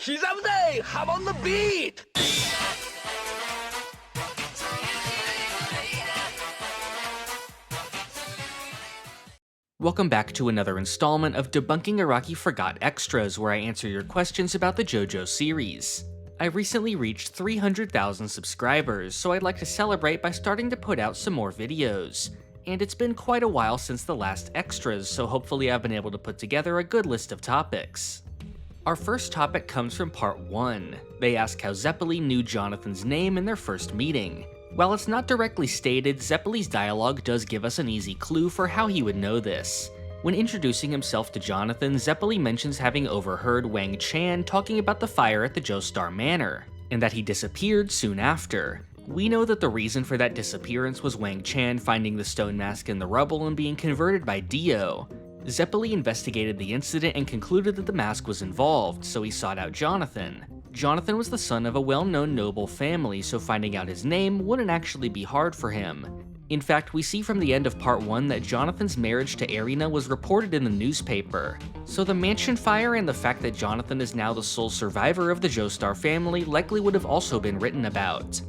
Kizamde! Hamon the beat! Welcome back to another installment of Debunking Araki Forgot Extras, where I answer your questions about the JoJo series. I recently reached 300,000 subscribers, so I'd like to celebrate by starting to put out some more videos. And it's been quite a while since the last extras, so hopefully I've been able to put together a good list of topics. Our first topic comes from part 1. They ask how Zeppeli knew Jonathan's name in their first meeting. While it's not directly stated, Zeppeli's dialogue does give us an easy clue for how he would know this. When introducing himself to Jonathan, Zeppeli mentions having overheard Wang Chan talking about the fire at the Joestar Manor, and that he disappeared soon after. We know that the reason for that disappearance was Wang Chan finding the stone mask in the rubble and being converted by Dio. Zeppeli investigated the incident and concluded that the mask was involved, so he sought out Jonathan. Jonathan was the son of a well-known noble family, so finding out his name wouldn't actually be hard for him. In fact, we see from the end of part 1 that Jonathan's marriage to Erina was reported in the newspaper. So the mansion fire and the fact that Jonathan is now the sole survivor of the Joestar family likely would have also been written about.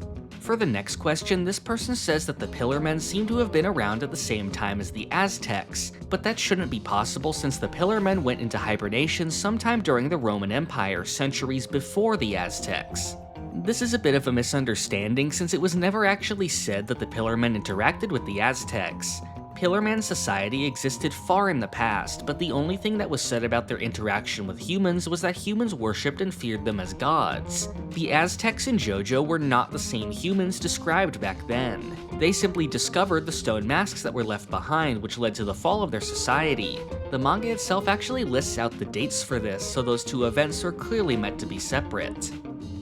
For the next question, this person says that the Pillarmen seem to have been around at the same time as the Aztecs, but that shouldn't be possible since the Pillarmen went into hibernation sometime during the Roman Empire, centuries before the Aztecs. This is a bit of a misunderstanding since it was never actually said that the Pillarmen interacted with the Aztecs. Pillarman society existed far in the past, but the only thing that was said about their interaction with humans was that humans worshipped and feared them as gods. The Aztecs in JoJo were not the same humans described back then. They simply discovered the stone masks that were left behind, which led to the fall of their society. The manga itself actually lists out the dates for this, so those two events are clearly meant to be separate.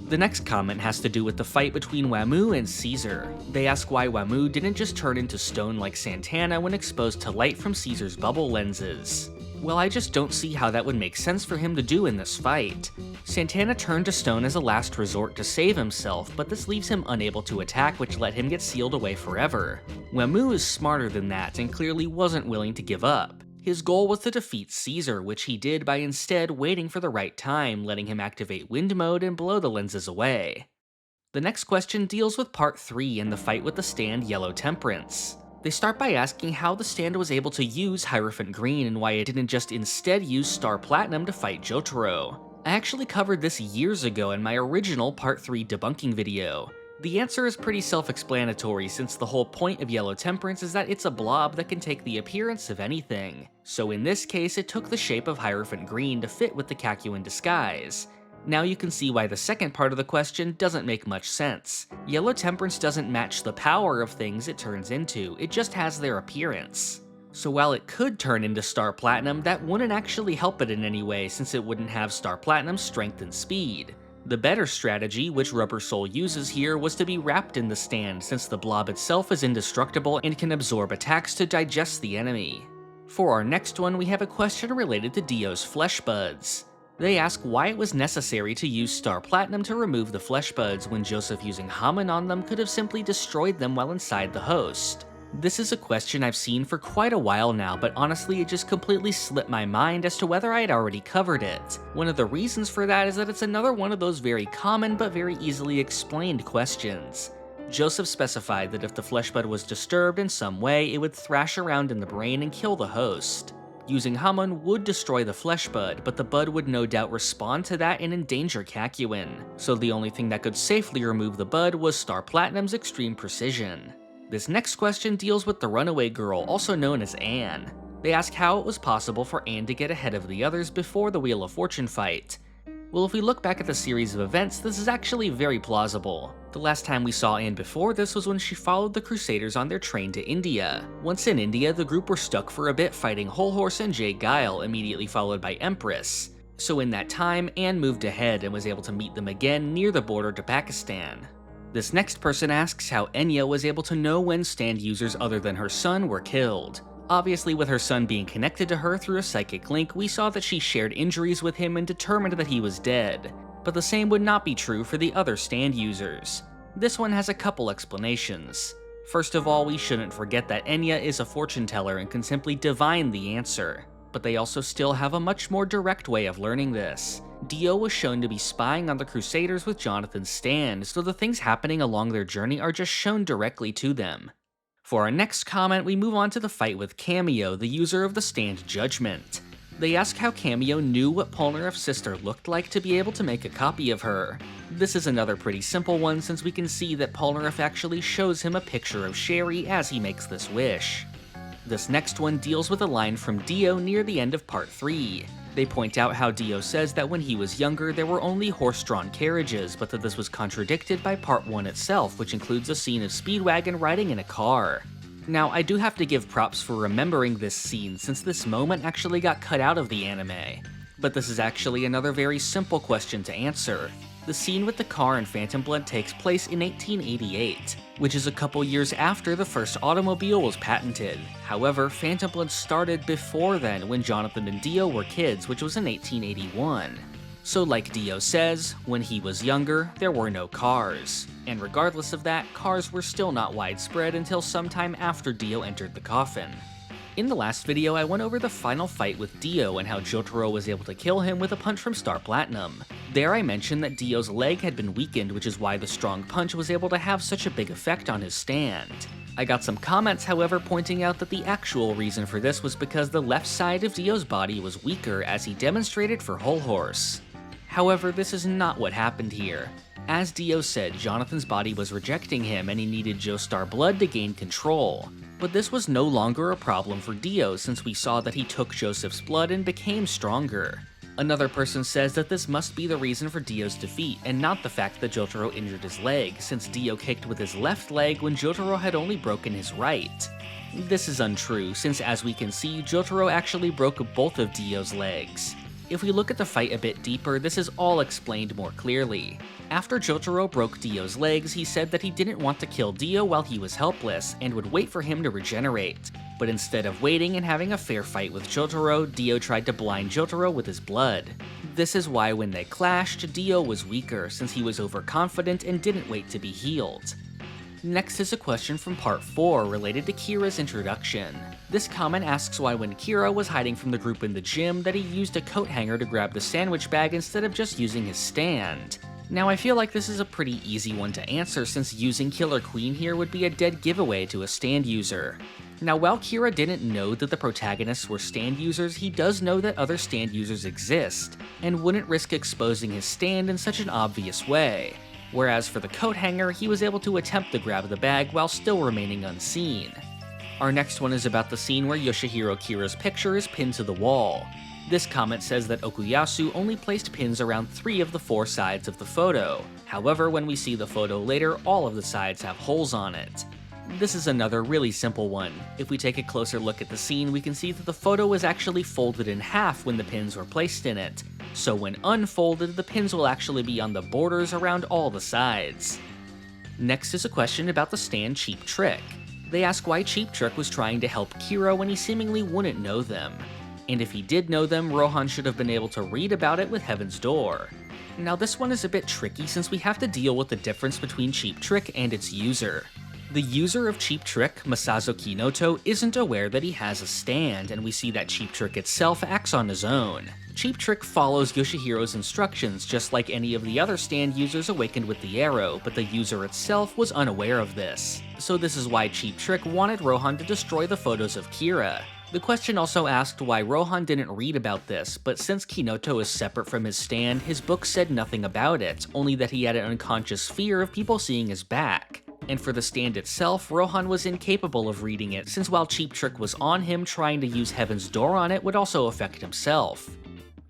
The next comment has to do with the fight between Wamu and Caesar. They ask why Wamu didn't just turn into stone like Santana when exposed to light from Caesar's bubble lenses. Well, I just don't see how that would make sense for him to do in this fight. Santana turned to stone as a last resort to save himself, but this leaves him unable to attack, which let him get sealed away forever. Wamu is smarter than that and clearly wasn't willing to give up. His goal was to defeat Caesar, which he did by instead waiting for the right time, letting him activate wind mode and blow the lenses away. The next question deals with part 3 and the fight with the stand Yellow Temperance. They start by asking how the stand was able to use Hierophant Green and why it didn't just instead use Star Platinum to fight Jotaro. I actually covered this years ago in my original part 3 debunking video. The answer is pretty self-explanatory since the whole point of Yellow Temperance is that it's a blob that can take the appearance of anything. So in this case, it took the shape of Hierophant Green to fit with the Kakuin disguise. Now you can see why the second part of the question doesn't make much sense. Yellow Temperance doesn't match the power of things it turns into, it just has their appearance. So while it could turn into Star Platinum, that wouldn't actually help it in any way since it wouldn't have Star Platinum's strength and speed. The better strategy, which Rubber Soul uses here, was to be wrapped in the stand since the blob itself is indestructible and can absorb attacks to digest the enemy. For our next one, we have a question related to Dio's flesh buds. They ask why it was necessary to use Star Platinum to remove the flesh buds when Joseph using Hamon on them could have simply destroyed them while inside the host. This is a question I've seen for quite a while now, but honestly it just completely slipped my mind as to whether I had already covered it. One of the reasons for that is that it's another one of those very common but very easily explained questions. Joseph specified that if the flesh bud was disturbed in some way, it would thrash around in the brain and kill the host. Using Hamon would destroy the flesh bud, but the bud would no doubt respond to that and endanger Kakuin, so the only thing that could safely remove the bud was Star Platinum's extreme precision. This next question deals with the runaway girl, also known as Anne. They ask how it was possible for Anne to get ahead of the others before the Wheel of Fortune fight. Well, if we look back at the series of events, this is actually very plausible. The last time we saw Anne before this was when she followed the Crusaders on their train to India. Once in India, the group were stuck for a bit fighting Whole Horse and Jay Guile, immediately followed by Empress. So in that time, Anne moved ahead and was able to meet them again near the border to Pakistan. This next person asks how Enya was able to know when stand users other than her son were killed. Obviously, with her son being connected to her through a psychic link, we saw that she shared injuries with him and determined that he was dead. But the same would not be true for the other stand users. This one has a couple explanations. First of all, we shouldn't forget that Enya is a fortune teller and can simply divine the answer. but they also still have a much more direct way of learning this. Dio was shown to be spying on the Crusaders with Jonathan's stand, so the things happening along their journey are just shown directly to them. For our next comment, we move on to the fight with Cameo, the user of the stand Judgment. They ask how Cameo knew what Polnareff's sister looked like to be able to make a copy of her. This is another pretty simple one since we can see that Polnareff actually shows him a picture of Sherry as he makes this wish. This next one deals with a line from Dio near the end of part 3. They point out how Dio says that when he was younger there were only horse-drawn carriages, but that this was contradicted by part 1 itself, which includes a scene of Speedwagon riding in a car. Now, I do have to give props for remembering this scene since this moment actually got cut out of the anime. But this is actually another very simple question to answer. The scene with the car in Phantom Blood takes place in 1888, which is a couple years after the first automobile was patented. However, Phantom Blood started before then when Jonathan and Dio were kids, which was in 1881. So like Dio says, when he was younger, there were no cars. And regardless of that, cars were still not widespread until sometime after Dio entered the coffin. In the last video, I went over the final fight with Dio and how Jotaro was able to kill him with a punch from Star Platinum. There I mentioned that Dio's leg had been weakened, which is why the strong punch was able to have such a big effect on his stand. I got some comments, however, pointing out that the actual reason for this was because the left side of Dio's body was weaker as he demonstrated for Whole Horse. However, this is not what happened here. As Dio said, Jonathan's body was rejecting him and he needed Joestar blood to gain control. But this was no longer a problem for Dio since we saw that he took Joseph's blood and became stronger. Another person says that this must be the reason for Dio's defeat and not the fact that Jotaro injured his leg, since Dio kicked with his left leg when Jotaro had only broken his right. This is untrue, since as we can see, Jotaro actually broke both of Dio's legs. If we look at the fight a bit deeper, this is all explained more clearly. After Jotaro broke Dio's legs, he said that he didn't want to kill Dio while he was helpless, and would wait for him to regenerate. But instead of waiting and having a fair fight with Jotaro, Dio tried to blind Jotaro with his blood. This is why when they clashed, Dio was weaker, since he was overconfident and didn't wait to be healed. Next is a question from part 4 related to Kira's introduction. This comment asks why when Kira was hiding from the group in the gym that he used a coat hanger to grab the sandwich bag instead of just using his stand. Now I feel like this is a pretty easy one to answer since using Killer Queen here would be a dead giveaway to a stand user. Now while Kira didn't know that the protagonists were stand users, he does know that other stand users exist, and wouldn't risk exposing his stand in such an obvious way. Whereas for the coat hanger, he was able to attempt to grab the bag while still remaining unseen. Our next one is about the scene where Yoshihiro Kira's picture is pinned to the wall. This comment says that Okuyasu only placed pins around 3 of the 4 sides of the photo. However, when we see the photo later, all of the sides have holes on it. This is another really simple one. If we take a closer look at the scene, we can see that the photo was actually folded in half when the pins were placed in it. So when unfolded, the pins will actually be on the borders around all the sides. Next is a question about the stand Cheap Trick. They ask why Cheap Trick was trying to help Kira when he seemingly wouldn't know them. And if he did know them, Rohan should have been able to read about it with Heaven's Door. Now this one is a bit tricky since we have to deal with the difference between Cheap Trick and its user. The user of Cheap Trick, Masazo Kinoto, isn't aware that he has a stand, and we see that Cheap Trick itself acts on his own. Cheap Trick follows Yoshihiro's instructions just like any of the other stand users awakened with the arrow, but the user itself was unaware of this. So this is why Cheap Trick wanted Rohan to destroy the photos of Kira. The question also asked why Rohan didn't read about this, but since Kinoto is separate from his stand, his book said nothing about it, only that he had an unconscious fear of people seeing his back. And for the stand itself, Rohan was incapable of reading it, since while Cheap Trick was on him, trying to use Heaven's Door on it would also affect himself.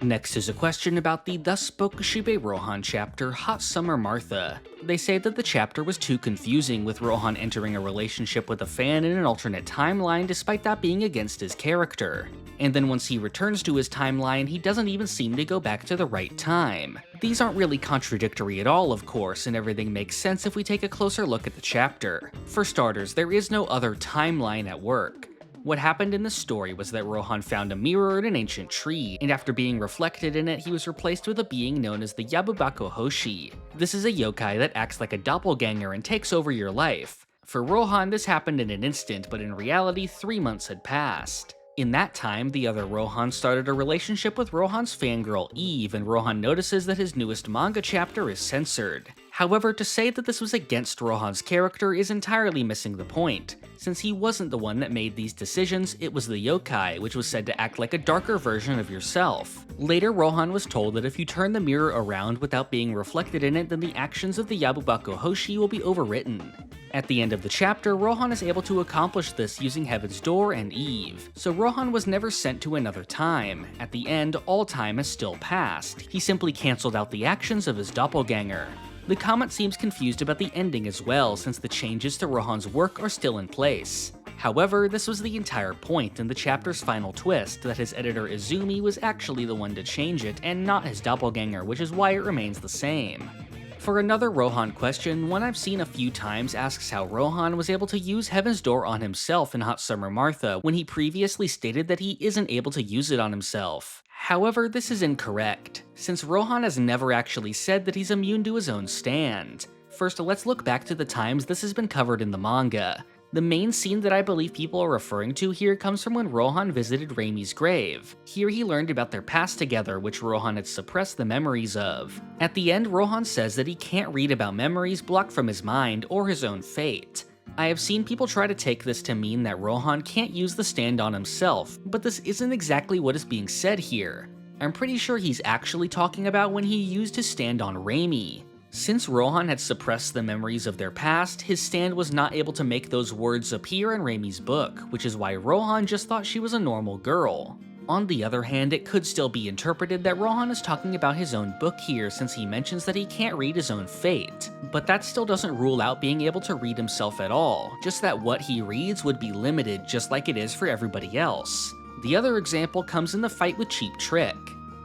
Next is a question about the Thus Spoke Shibe Rohan chapter, Hot Summer Martha. They say that the chapter was too confusing, with Rohan entering a relationship with a fan in an alternate timeline despite that being against his character. And then once he returns to his timeline, he doesn't even seem to go back to the right time. These aren't really contradictory at all, of course, and everything makes sense if we take a closer look at the chapter. For starters, there is no other timeline at work. What happened in the story was that Rohan found a mirror in an ancient tree, and after being reflected in it, he was replaced with a being known as the Yabubako Hoshi. This is a yokai that acts like a doppelganger and takes over your life. For Rohan, this happened in an instant, but in reality, 3 months had passed. In that time, the other Rohan started a relationship with Rohan's fangirl Eve, and Rohan notices that his newest manga chapter is censored. However, to say that this was against Rohan's character is entirely missing the point. Since he wasn't the one that made these decisions, it was the yokai, which was said to act like a darker version of yourself. Later, Rohan was told that if you turn the mirror around without being reflected in it, then the actions of the Yabubako Hoshi will be overwritten. At the end of the chapter, Rohan is able to accomplish this using Heaven's Door and Eve, so Rohan was never sent to another time. At the end, all time has still passed. He simply cancelled out the actions of his doppelganger. The comment seems confused about the ending as well, since the changes to Rohan's work are still in place. However, this was the entire point and the chapter's final twist, that his editor Izumi was actually the one to change it and not his doppelganger, which is why it remains the same. For another Rohan question, one I've seen a few times asks how Rohan was able to use Heaven's Door on himself in Hot Summer Martha when he previously stated that he isn't able to use it on himself. However, this is incorrect, since Rohan has never actually said that he's immune to his own stand. First, let's look back to the times this has been covered in the manga. The main scene that I believe people are referring to here comes from when Rohan visited Reimi's grave. Here he learned about their past together, which Rohan had suppressed the memories of. At the end, Rohan says that he can't read about memories blocked from his mind or his own fate. I have seen people try to take this to mean that Rohan can't use the stand on himself, but this isn't exactly what is being said here. I'm pretty sure he's actually talking about when he used his stand on Reimi. Since Rohan had suppressed the memories of their past, his stand was not able to make those words appear in Reimi's book, which is why Rohan just thought she was a normal girl. On the other hand, it could still be interpreted that Rohan is talking about his own book here, since he mentions that he can't read his own fate. But that still doesn't rule out being able to read himself at all, just that what he reads would be limited just like it is for everybody else. The other example comes in the fight with Cheap Trick.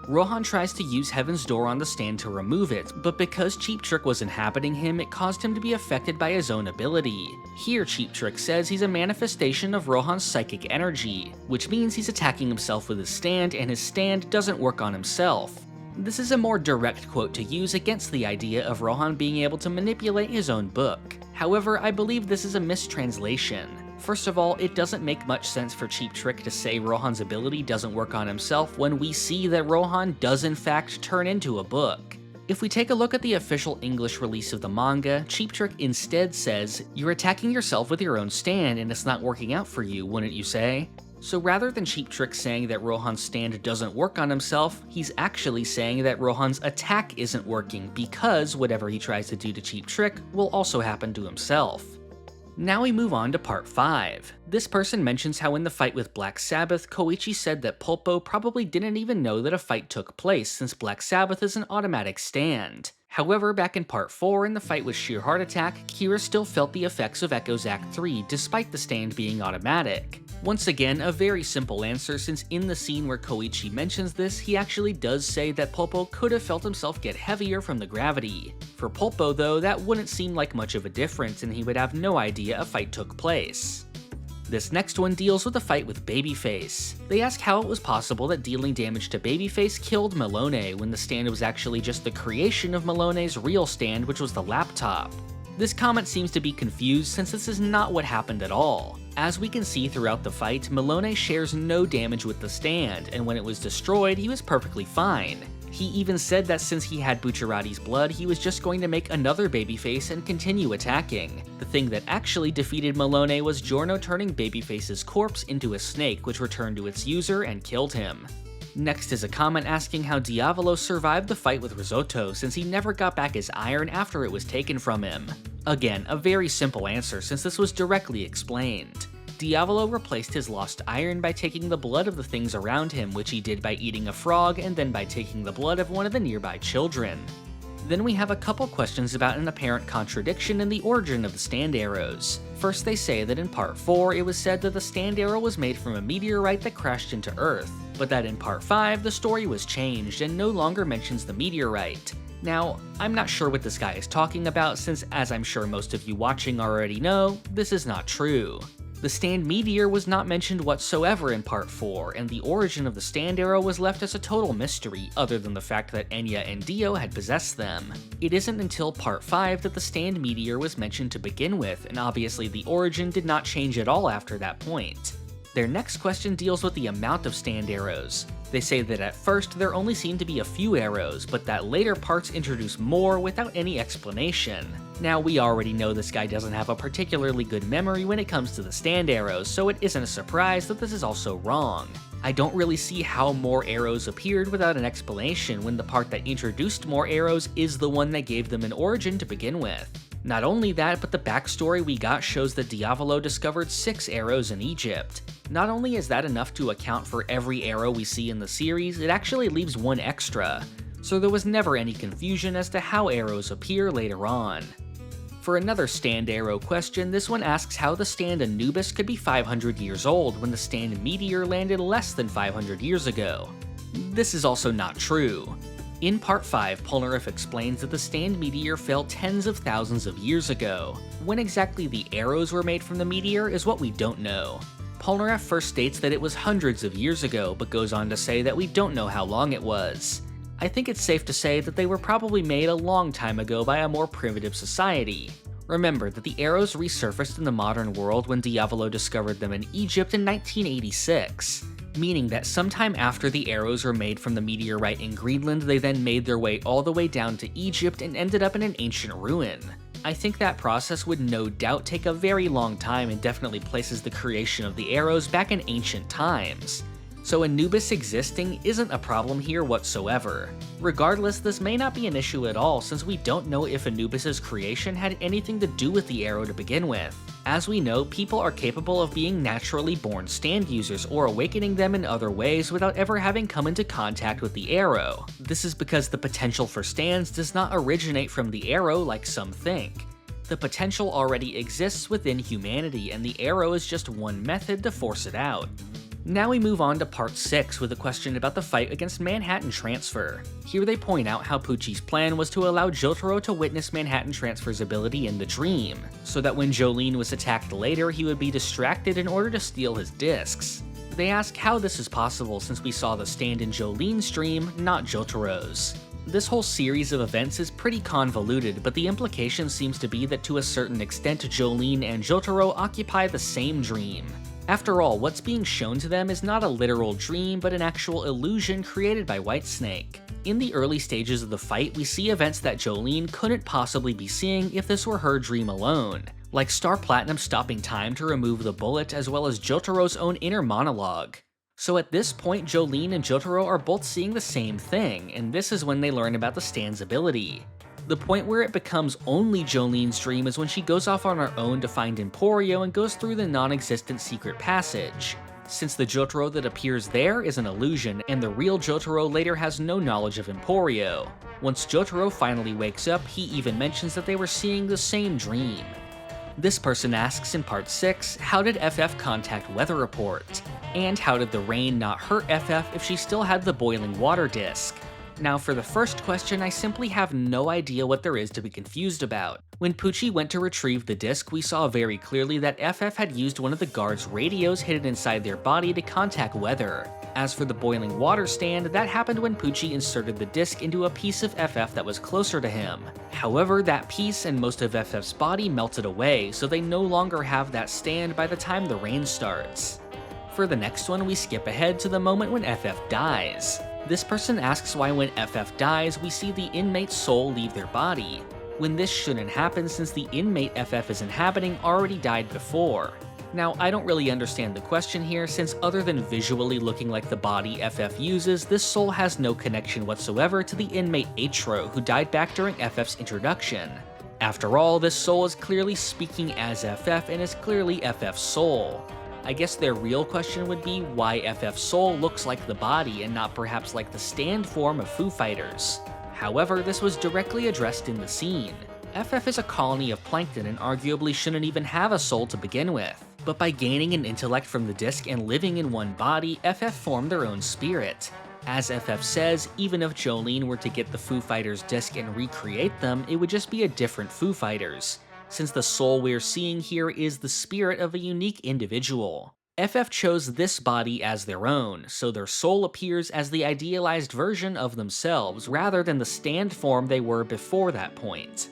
Rohan tries to use Heaven's Door on the stand to remove it, but because Cheap Trick was inhabiting him, it caused him to be affected by his own ability. Here, Cheap Trick says he's a manifestation of Rohan's psychic energy, which means he's attacking himself with his stand, and his stand doesn't work on himself. This is a more direct quote to use against the idea of Rohan being able to manipulate his own book. However, I believe this is a mistranslation. First of all, it doesn't make much sense for Cheap Trick to say Rohan's ability doesn't work on himself when we see that Rohan does in fact turn into a book. If we take a look at the official English release of the manga, Cheap Trick instead says, "You're attacking yourself with your own stand and it's not working out for you, wouldn't you say?" So rather than Cheap Trick saying that Rohan's stand doesn't work on himself, he's actually saying that Rohan's attack isn't working because whatever he tries to do to Cheap Trick will also happen to himself. Now we move on to part 5. This person mentions how in the fight with Black Sabbath, Koichi said that Pulpo probably didn't even know that a fight took place since Black Sabbath is an automatic stand. However, back in part 4, in the fight with Sheer Heart Attack, Kira still felt the effects of Echo's Act 3 despite the stand being automatic. Once again, a very simple answer, since in the scene where Koichi mentions this, he actually does say that Pulpo could have felt himself get heavier from the gravity. For Pulpo though, that wouldn't seem like much of a difference and he would have no idea a fight took place. This next one deals with a fight with Babyface. They ask how it was possible that dealing damage to Babyface killed Malone when the stand was actually just the creation of Malone's real stand, which was the laptop. This comment seems to be confused since this is not what happened at all. As we can see throughout the fight, Malone shares no damage with the stand, and when it was destroyed, he was perfectly fine. He even said that since he had Bucciarati's blood, he was just going to make another Babyface and continue attacking. The thing that actually defeated Malone was Giorno turning Babyface's corpse into a snake, which returned to its user and killed him. Next is a comment asking how Diavolo survived the fight with Risotto since he never got back his iron after it was taken from him. Again, a very simple answer since this was directly explained. Diavolo replaced his lost iron by taking the blood of the things around him, which he did by eating a frog and then by taking the blood of one of the nearby children. Then we have a couple questions about an apparent contradiction in the origin of the stand arrows. First, they say that in part 4 it was said that the stand arrow was made from a meteorite that crashed into Earth, but that in part 5 the story was changed and no longer mentions the meteorite. Now, I'm not sure what this guy is talking about since, as I'm sure most of you watching already know, this is not true. The stand meteor was not mentioned whatsoever in part 4, and the origin of the stand arrow was left as a total mystery, other than the fact that Enya and Dio had possessed them. It isn't until part 5 that the stand meteor was mentioned to begin with, and obviously the origin did not change at all after that point. Their next question deals with the amount of stand arrows. They say that at first there only seemed to be a few arrows, but that later parts introduce more without any explanation. Now, we already know this guy doesn't have a particularly good memory when it comes to the stand arrows, so it isn't a surprise that this is also wrong. I don't really see how more arrows appeared without an explanation when the part that introduced more arrows is the one that gave them an origin to begin with. Not only that, but the backstory we got shows that Diavolo discovered 6 arrows in Egypt. Not only is that enough to account for every arrow we see in the series, it actually leaves one extra, so there was never any confusion as to how arrows appear later on. For another stand arrow question, this one asks how the stand Anubis could be 500 years old when the stand Meteor landed less than 500 years ago. This is also not true. In Part 5, Polnareff explains that the stand meteor fell tens of thousands of years ago. When exactly the arrows were made from the meteor is what we don't know. Polnareff first states that it was hundreds of years ago, but goes on to say that we don't know how long it was. I think it's safe to say that they were probably made a long time ago by a more primitive society. Remember that the arrows resurfaced in the modern world when Diavolo discovered them in Egypt in 1986. Meaning that sometime after the arrows were made from the meteorite in Greenland, they then made their way all the way down to Egypt and ended up in an ancient ruin. I think that process would no doubt take a very long time and definitely places the creation of the arrows back in ancient times. So Anubis existing isn't a problem here whatsoever. Regardless, this may not be an issue at all since we don't know if Anubis's creation had anything to do with the arrow to begin with. As we know, people are capable of being naturally born stand users or awakening them in other ways without ever having come into contact with the arrow. This is because the potential for stands does not originate from the arrow like some think. The potential already exists within humanity and the arrow is just one method to force it out. Now we move on to Part 6 with a question about the fight against Manhattan Transfer. Here they point out how Pucci's plan was to allow Jotaro to witness Manhattan Transfer's ability in the dream, so that when Jolene was attacked later he would be distracted in order to steal his discs. They ask how this is possible since we saw the stand in Jolene's dream, not Jotaro's. This whole series of events is pretty convoluted, but the implication seems to be that to a certain extent Jolene and Jotaro occupy the same dream. After all, what's being shown to them is not a literal dream, but an actual illusion created by Whitesnake. In the early stages of the fight, we see events that Jolene couldn't possibly be seeing if this were her dream alone, like Star Platinum stopping time to remove the bullet as well as Jotaro's own inner monologue. So at this point, Jolene and Jotaro are both seeing the same thing, and this is when they learn about the stand's ability. The point where it becomes only Jolene's dream is when she goes off on her own to find Emporio and goes through the non-existent secret passage, since the Jotaro that appears there is an illusion, and the real Jotaro later has no knowledge of Emporio. Once Jotaro finally wakes up, he even mentions that they were seeing the same dream. This person asks in Part 6, how did FF contact Weather Report? And how did the rain not hurt FF if she still had the boiling water disc? Now for the first question, I simply have no idea what there is to be confused about. When Pucci went to retrieve the disc, we saw very clearly that FF had used one of the guards' radios hidden inside their body to contact weather. As for the boiling water stand, that happened when Pucci inserted the disc into a piece of FF that was closer to him. However, that piece and most of FF's body melted away, so they no longer have that stand by the time the rain starts. For the next one, we skip ahead to the moment when FF dies. This person asks why when FF dies, we see the inmate's soul leave their body, when this shouldn't happen since the inmate FF is inhabiting already died before. Now, I don't really understand the question here since other than visually looking like the body FF uses, this soul has no connection whatsoever to the inmate Atro who died back during FF's introduction. After all, this soul is clearly speaking as FF and is clearly FF's soul. I guess their real question would be why FF's soul looks like the body and not perhaps like the stand form of Foo Fighters. However, this was directly addressed in the scene. FF is a colony of plankton and arguably shouldn't even have a soul to begin with. But by gaining an intellect from the disc and living in one body, FF formed their own spirit. As FF says, even if Jolene were to get the Foo Fighters disc and recreate them, it would just be a different Foo Fighters, since the soul we're seeing here is the spirit of a unique individual. FF chose this body as their own, so their soul appears as the idealized version of themselves rather than the stand form they were before that point.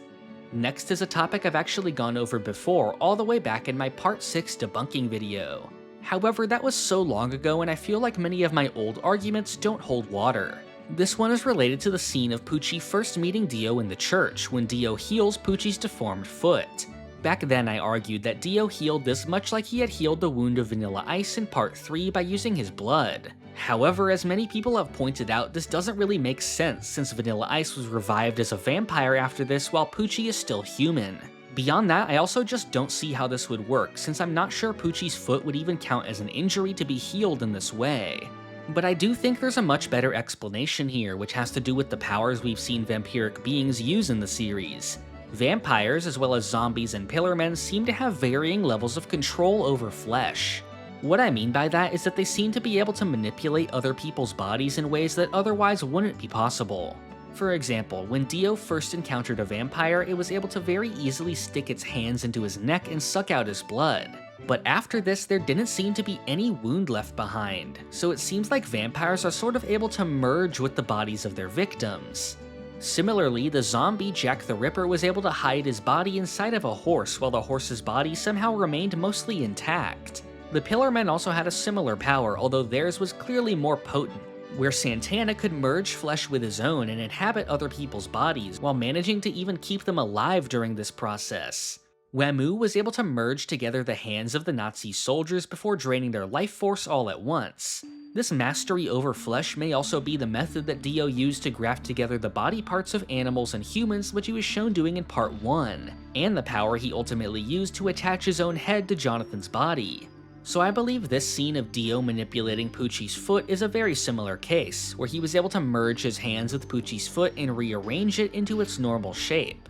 Next is a topic I've actually gone over before all the way back in my Part 6 debunking video. However, that was so long ago and I feel like many of my old arguments don't hold water. This one is related to the scene of Pucci first meeting Dio in the church when Dio heals Pucci's deformed foot. Back then I argued that Dio healed this much like he had healed the wound of Vanilla Ice in part 3 by using his blood. However, as many people have pointed out, this doesn't really make sense since Vanilla Ice was revived as a vampire after this while Pucci is still human. Beyond that, I also just don't see how this would work since I'm not sure Pucci's foot would even count as an injury to be healed in this way. But I do think there's a much better explanation here, which has to do with the powers we've seen vampiric beings use in the series. Vampires, as well as zombies and pillarmen, seem to have varying levels of control over flesh. What I mean by that is that they seem to be able to manipulate other people's bodies in ways that otherwise wouldn't be possible. For example, when Dio first encountered a vampire, it was able to very easily stick its hands into his neck and suck out his blood. But after this, there didn't seem to be any wound left behind, so it seems like vampires are sort of able to merge with the bodies of their victims. Similarly, the zombie Jack the Ripper was able to hide his body inside of a horse while the horse's body somehow remained mostly intact. The Pillarmen also had a similar power, although theirs was clearly more potent, where Santana could merge flesh with his own and inhabit other people's bodies while managing to even keep them alive during this process. Wamu was able to merge together the hands of the Nazi soldiers before draining their life force all at once. This mastery over flesh may also be the method that Dio used to graft together the body parts of animals and humans, which he was shown doing in part 1, and the power he ultimately used to attach his own head to Jonathan's body. So I believe this scene of Dio manipulating Pucci's foot is a very similar case, where he was able to merge his hands with Pucci's foot and rearrange it into its normal shape.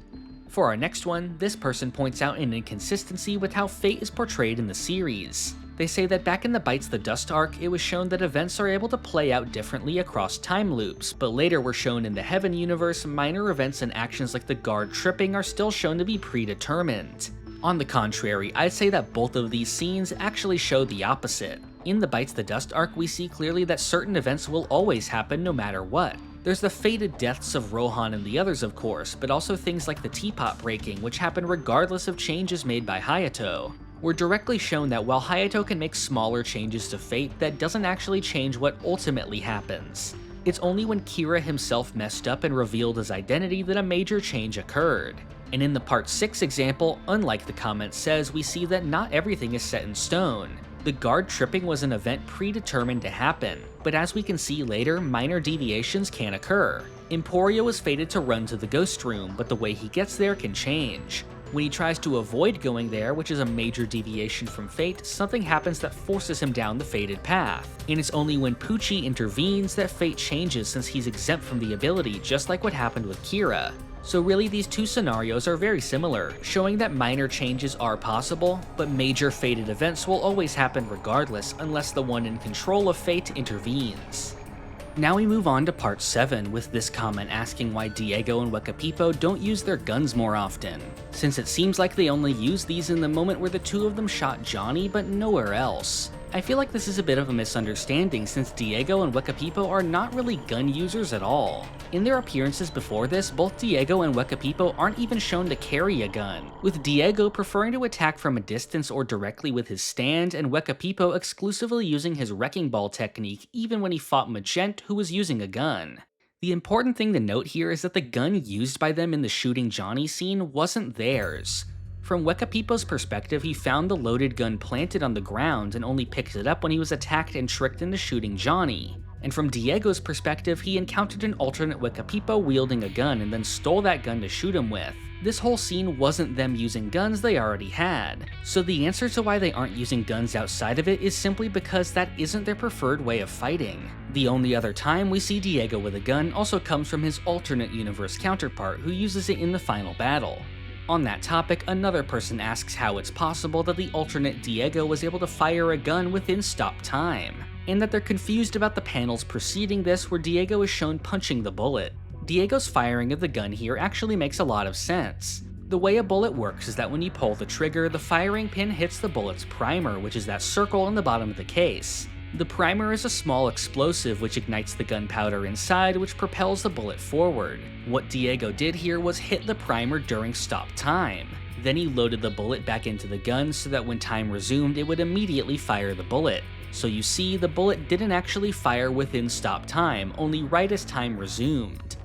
For our next one, this person points out an inconsistency with how fate is portrayed in the series. They say that back in the Bites the Dust arc, it was shown that events are able to play out differently across time loops, but later were shown in the Heaven universe, minor events and actions like the guard tripping are still shown to be predetermined. On the contrary, I'd say that both of these scenes actually show the opposite. In the Bites the Dust arc, we see clearly that certain events will always happen no matter what. There's the fated deaths of Rohan and the others of course, but also things like the teapot breaking, which happen regardless of changes made by Hayato. We're directly shown that while Hayato can make smaller changes to fate, that doesn't actually change what ultimately happens. It's only when Kira himself messed up and revealed his identity that a major change occurred. And in the Part 6 example, unlike the comment says, we see that not everything is set in stone. The guard tripping was an event predetermined to happen, but as we can see later, minor deviations can occur. Emporio is fated to run to the ghost room, but the way he gets there can change. When he tries to avoid going there, which is a major deviation from fate, something happens that forces him down the fated path. And it's only when Pucci intervenes that fate changes since he's exempt from the ability, just like what happened with Kira. So really these two scenarios are very similar, showing that minor changes are possible, but major fated events will always happen regardless unless the one in control of fate intervenes. Now we move on to part 7, with this comment asking why Diego and Wekapipo don't use their guns more often, since it seems like they only use these in the moment where the two of them shot Johnny, but nowhere else. I feel like this is a bit of a misunderstanding since Diego and Wekapipo are not really gun users at all. In their appearances before this, both Diego and Wekapipo aren't even shown to carry a gun, with Diego preferring to attack from a distance or directly with his stand, and Wekapipo exclusively using his wrecking ball technique even when he fought Magent, who was using a gun. The important thing to note here is that the gun used by them in the shooting Johnny scene wasn't theirs. From Wekapipo's perspective, he found the loaded gun planted on the ground and only picked it up when he was attacked and tricked into shooting Johnny. And from Diego's perspective, he encountered an alternate Wekapipo wielding a gun and then stole that gun to shoot him with. This whole scene wasn't them using guns they already had, so the answer to why they aren't using guns outside of it is simply because that isn't their preferred way of fighting. The only other time we see Diego with a gun also comes from his alternate universe counterpart, who uses it in the final battle. On that topic, another person asks how it's possible that the alternate Diego was able to fire a gun within stop time, and that they're confused about the panels preceding this where Diego is shown punching the bullet. Diego's firing of the gun here actually makes a lot of sense. The way a bullet works is that when you pull the trigger, the firing pin hits the bullet's primer, which is that circle in the bottom of the case. The primer is a small explosive which ignites the gunpowder inside, which propels the bullet forward. What Diego did here was hit the primer during stop time. Then he loaded the bullet back into the gun so that when time resumed, it would immediately fire the bullet. So you see, the bullet didn't actually fire within stop time, only right as time resumed.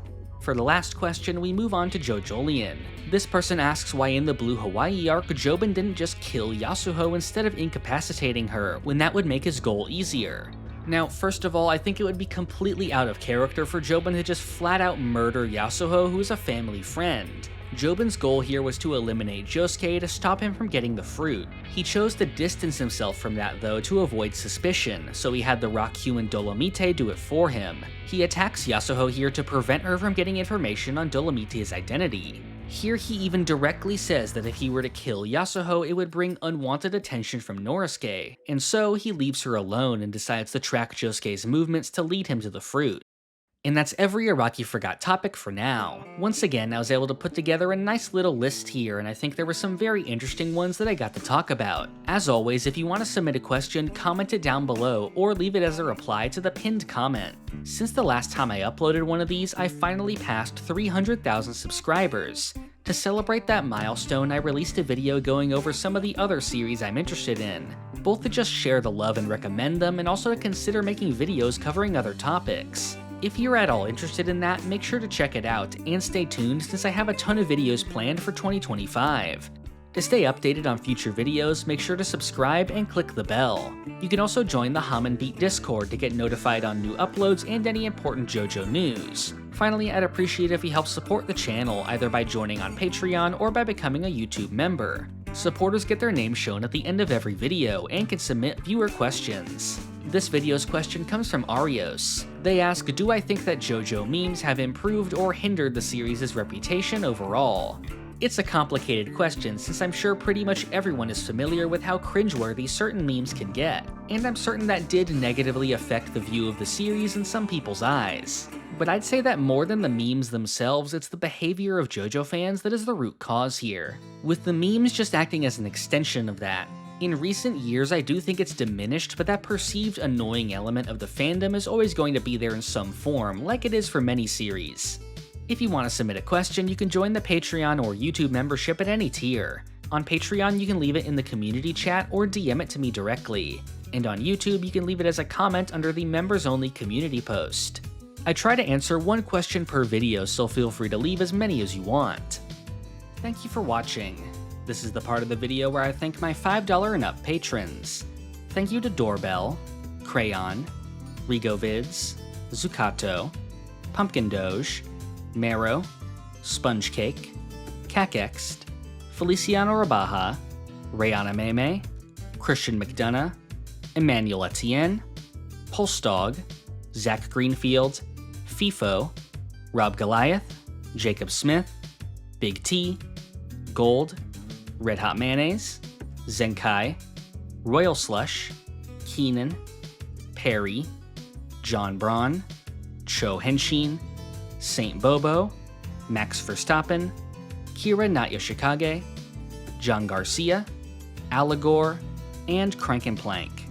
For the last question, we move on to JoJolian. This person asks why in the Blue Hawaii arc, Jobin didn't just kill Yasuho instead of incapacitating her, when that would make his goal easier. Now, first of all, I think it would be completely out of character for Jobin to just flat out murder Yasuho, who is a family friend. Jobin's goal here was to eliminate Josuke to stop him from getting the fruit. He chose to distance himself from that though to avoid suspicion, so he had the rock human Dolomite do it for him. He attacks Yasuho here to prevent her from getting information on Dolomite's identity. Here he even directly says that if he were to kill Yasuho, it would bring unwanted attention from Norisuke, and so he leaves her alone and decides to track Josuke's movements to lead him to the fruit. And that's every Araki Forgot topic for now. Once again, I was able to put together a nice little list here, and I think there were some very interesting ones that I got to talk about. As always, if you want to submit a question, comment it down below, or leave it as a reply to the pinned comment. Since the last time I uploaded one of these, I finally passed 300,000 subscribers. To celebrate that milestone, I released a video going over some of the other series I'm interested in, both to just share the love and recommend them, and also to consider making videos covering other topics. If you're at all interested in that, make sure to check it out, and stay tuned since I have a ton of videos planned for 2025. To stay updated on future videos, make sure to subscribe and click the bell. You can also join the Hamon Beat Discord to get notified on new uploads and any important JoJo news. Finally, I'd appreciate if you help support the channel either by joining on Patreon or by becoming a YouTube member. Supporters get their names shown at the end of every video and can submit viewer questions. This video's question comes from Arios. They ask, do I think that JoJo memes have improved or hindered the series' reputation overall? It's a complicated question since I'm sure pretty much everyone is familiar with how cringeworthy certain memes can get, and I'm certain that did negatively affect the view of the series in some people's eyes. But I'd say that more than the memes themselves, it's the behavior of JoJo fans that is the root cause here, with the memes just acting as an extension of that. In recent years, I do think it's diminished, but that perceived annoying element of the fandom is always going to be there in some form, like it is for many series. If you want to submit a question, you can join the Patreon or YouTube membership at any tier. On Patreon, you can leave it in the community chat or DM it to me directly. And on YouTube, you can leave it as a comment under the members-only community post. I try to answer one question per video, so feel free to leave as many as you want. Thank you for watching. This is the part of the video where I thank my $5 and up patrons. Thank you to Doorbell, Crayon, Rigovids, Zucato, Pumpkin Doge, Marrow, Sponge Cake, Cakext, Feliciano Rabaja, Rayana Meme, Christian McDonough, Emmanuel Etienne, Pulse Dog, Zach Greenfield, FIFO, Rob Goliath, Jacob Smith, Big T, Gold, Red Hot Mayonnaise, Zenkai, Royal Slush, Keenan, Perry, John Braun, Cho Henshin, Saint Bobo, Max Verstappen, Kira Not Yoshikage, John Garcia, Allegor, and Crank and Plank.